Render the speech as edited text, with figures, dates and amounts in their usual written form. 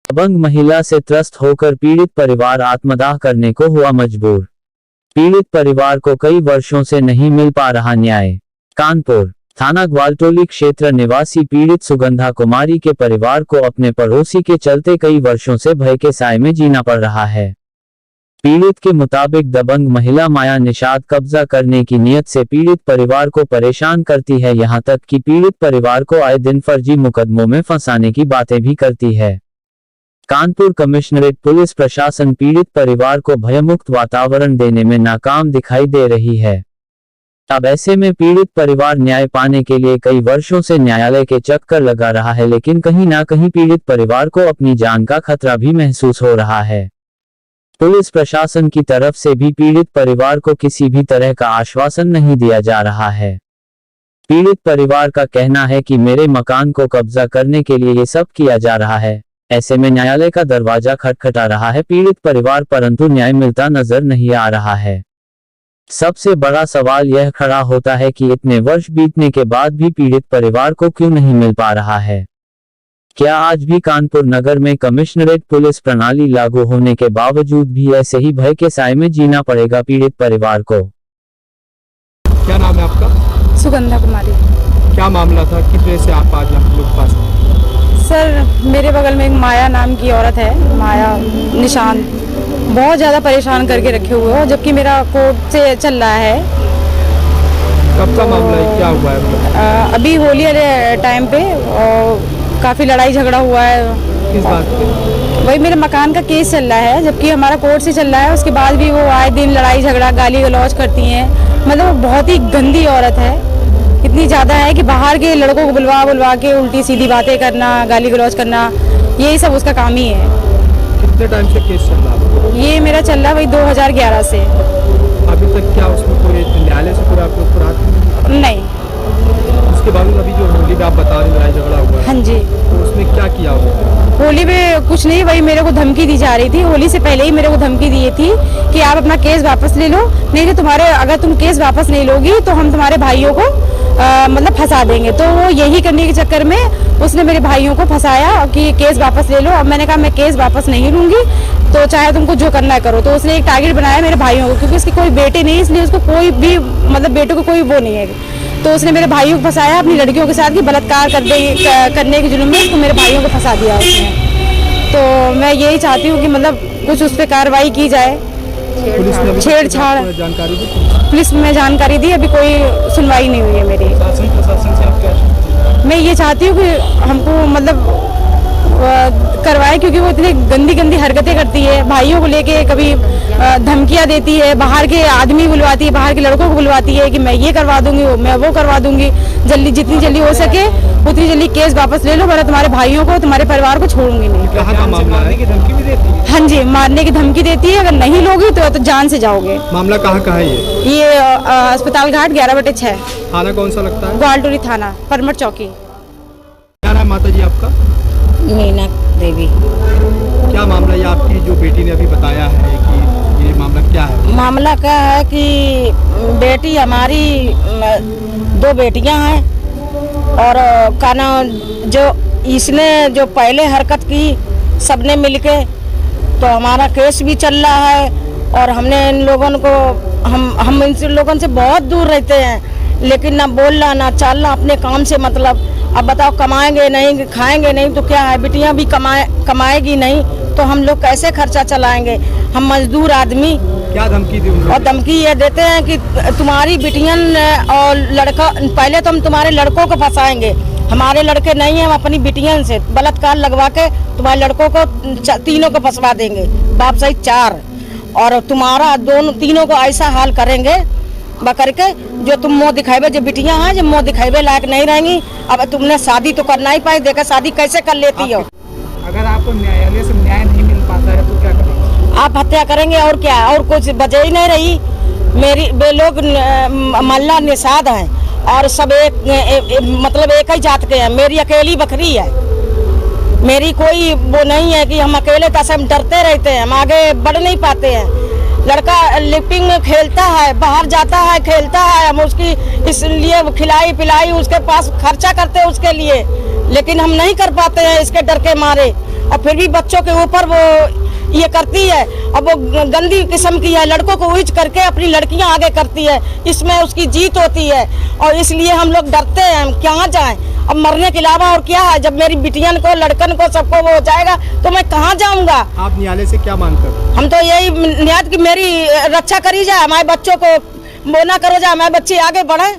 दबंग महिला से त्रस्त होकर पीड़ित परिवार आत्मदाह करने को हुआ मजबूर। पीड़ित परिवार को कई वर्षों से नहीं मिल पा रहा न्याय। कानपुर थाना ग्वालटोली क्षेत्र निवासी पीड़ित सुगंधा कुमारी के परिवार को अपने पड़ोसी के चलते कई वर्षों से भय के साए में जीना पड़ रहा है। पीड़ित के मुताबिक दबंग महिला माया निषाद कब्जा करने की नीयत से पीड़ित परिवार को परेशान करती है, यहां तक कि पीड़ित परिवार को आए दिन फर्जी मुकदमों में फंसाने की बातें भी करती है। कानपुर कमिश्नरेट पुलिस प्रशासन पीड़ित परिवार को भयमुक्त वातावरण देने में नाकाम दिखाई दे रही है। अब ऐसे में पीड़ित परिवार न्याय पाने के लिए कई वर्षों से न्यायालय के चक्कर लगा रहा है, लेकिन कहीं ना कहीं पीड़ित परिवार को अपनी जान का खतरा भी महसूस हो रहा है। पुलिस प्रशासन की तरफ से भी पीड़ित परिवार को किसी भी तरह का आश्वासन नहीं दिया जा रहा है। पीड़ित परिवार का कहना है कि मेरे मकान को कब्जा करने के लिए ये सब किया जा रहा है। ऐसे में न्यायालय का दरवाजा खटखटा रहा है पीड़ित परिवार, परंतु न्याय मिलता नजर नहीं आ रहा है। सबसे बड़ा सवाल यह खड़ा होता है कि इतने वर्ष बीतने के बाद भी पीड़ित परिवार को क्यों नहीं मिल पा रहा है। क्या आज भी कानपुर नगर में कमिश्नरेट पुलिस प्रणाली लागू होने के बावजूद भी ऐसे ही भय के साए में जीना पड़ेगा पीड़ित परिवार को? क्या नाम है आपका? सुगंधा कुमारी। क्या मामला था, किस वजह से आप आज हम लोग पास हैं? सर, मेरे बगल में एक माया नाम की औरत है, माया निशान, बहुत ज़्यादा परेशान करके रखे हुए हो, जबकि मेरा कोर्ट से चल रहा है। कब का मामला है, क्या हुआ है? अभी होली वाले टाइम पे काफ़ी लड़ाई झगड़ा हुआ है। किस बात पे? वही मेरे मकान का केस चल रहा है, जबकि हमारा कोर्ट से चल रहा है। उसके बाद भी वो आए दिन लड़ाई झगड़ा गाली गलौज करती हैं। मतलब वो बहुत ही गंदी औरत है, इतनी ज़्यादा है कि बाहर के लड़कों को बुलवा के उल्टी सीधी बातें करना, गाली गलौज करना, यही सब उसका काम ही है। कितने टाइम से केस चल रहा है? ये मेरा चल रहा है वही 2011 से। अभी तक क्या उसमें कोई न्यायालय से पूरा नहीं। उसके बाद अभी जो होली में आप बता रहे लड़ाई झगड़ा हुआ है, हाँ जी, तो उसमें क्या किया होगा? होली में कुछ नहीं, वही मेरे को धमकी दी जा रही थी। होली से पहले ही मेरे को धमकी दी थी कि आप अपना केस वापस ले लो, नहीं तो अगर तुम केस वापस नहीं लोगी तो हम तुम्हारे भाइयों को मतलब फंसा देंगे। तो वो यही करने के चक्कर में उसने मेरे भाइयों को फंसाया कि केस वापस ले लो। अब मैंने कहा मैं केस वापस नहीं लूंगी, तो चाहे तुमको जो करना है करो। तो उसने एक टारगेट बनाया मेरे भाइयों को, क्योंकि उसके कोई बेटे नहीं, इसलिए उसको कोई भी मतलब बेटे को कोई वो नहीं है। तो उसने मेरे भाइयों को फंसाया अपनी लड़कियों के साथ कि बलात्कार करने के जुर्म में उसको मेरे भाइयों को फंसा दिया उसने। तो मैं यही चाहती हूँ कि मतलब कुछ उस पर कार्रवाई की जाए। छेड़छाड़ जानकारी दी? पुलिस में जानकारी दी, अभी कोई सुनवाई नहीं हुई है मेरी। प्रशासन से आप क्या? मैं ये चाहती हूँ कि हमको मतलब करवाए, क्योंकि वो इतनी गंदी हरकतें करती है। भाइयों को लेके कभी धमकियाँ देती है, बाहर के आदमी बुलवाती है, बाहर के लड़कों को बुलवाती है कि मैं ये करवा दूंगी, मैं वो करवा दूंगी। जितनी जल्दी हो सके उतनी जल्दी केस वापस ले लो, वरना तुम्हारे भाइयों को तुम्हारे परिवार को छोड़ूंगी नहीं। मारने की धमकी भी देती है? हाँ जी, मारने की धमकी देती है। अगर नहीं लोगी तो जान से जाओगे। मामला कहाँ है ये अस्पताल घाट 11/6। थाना कौन सा लगता है? ग्वालटोली थाना, परमट चौकी। क्या नाम माता जी आपका? मीना देवी। क्या मामला है आपकी जो बेटी ने अभी बताया है कि ये मामला क्या है? मामला क्या है कि बेटी हमारी 2 बेटियां हैं, और काना जो इसने जो पहले हरकत की सबने मिलके, तो हमारा केस भी चल रहा है। और हमने इन लोगों को हम इन लोगों से बहुत दूर रहते हैं, लेकिन ना बोलना ना चलना, अपने काम से मतलब। अब बताओ, कमाएंगे नहीं, खाएंगे नहीं तो क्या है? बिटियां भी कमाएगी नहीं तो हम लोग कैसे खर्चा चलाएंगे? हम मजदूर आदमी। क्या धमकी दी? और धमकी ये देते हैं कि तुम्हारी बिटियन और लड़का, पहले तो हम तुम्हारे लड़कों को फंसाएंगे। हमारे लड़के नहीं है, हम अपनी बिटियन से बलात्कार लगवा के तुम्हारे लड़कों को तीनों को फंसवा देंगे, बाप सहित 4। और तुम्हारा तीनों को ऐसा हाल करेंगे करके जो तुम मुँह दिखावे, जो बिटियां हैं जो मुँह दिखावे लायक नहीं रहेंगी। अब तुमने शादी तो करना ही पाई, देखा शादी कैसे कर लेती हो। अगर आपको न्यायालय से न्याय नहीं मिल पाता है तो क्या करेंगे? आप हत्या करेंगे, और क्या? और कुछ बचे ही नहीं रही। वे लोग मल्ला निषाद हैं, और सब मतलब एक ही जात के हैं। मेरी अकेली बकरी है, मेरी कोई वो नहीं है कि हम अकेले तसे हम डरते रहते हैं, हम आगे बढ़ नहीं पाते हैं। लड़का लिफ्टिंग में खेलता है, बाहर जाता है, खेलता है, हम उसकी इसलिए खिलाई पिलाई उसके पास खर्चा करते हैं उसके लिए, लेकिन हम नहीं कर पाते हैं इसके डर के मारे। और फिर भी बच्चों के ऊपर वो ये करती है। अब वो गंदी किस्म की है, लड़कों को उइच करके अपनी लड़कियां आगे करती है, इसमें उसकी जीत होती है और इसलिए हम लोग डरते हैं। हम कहाँ जाएं? अब मरने के अलावा और क्या है? जब मेरी बिटियन को, लड़कन को, सबको वो हो जाएगा तो मैं कहाँ जाऊँगा? आप न्यायालय से क्या मांग कर? हम तो यही न्याय की मेरी रक्षा करी जाए, हमारे बच्चों को वो ना करो जाए, हमारे बच्चे आगे बढ़े।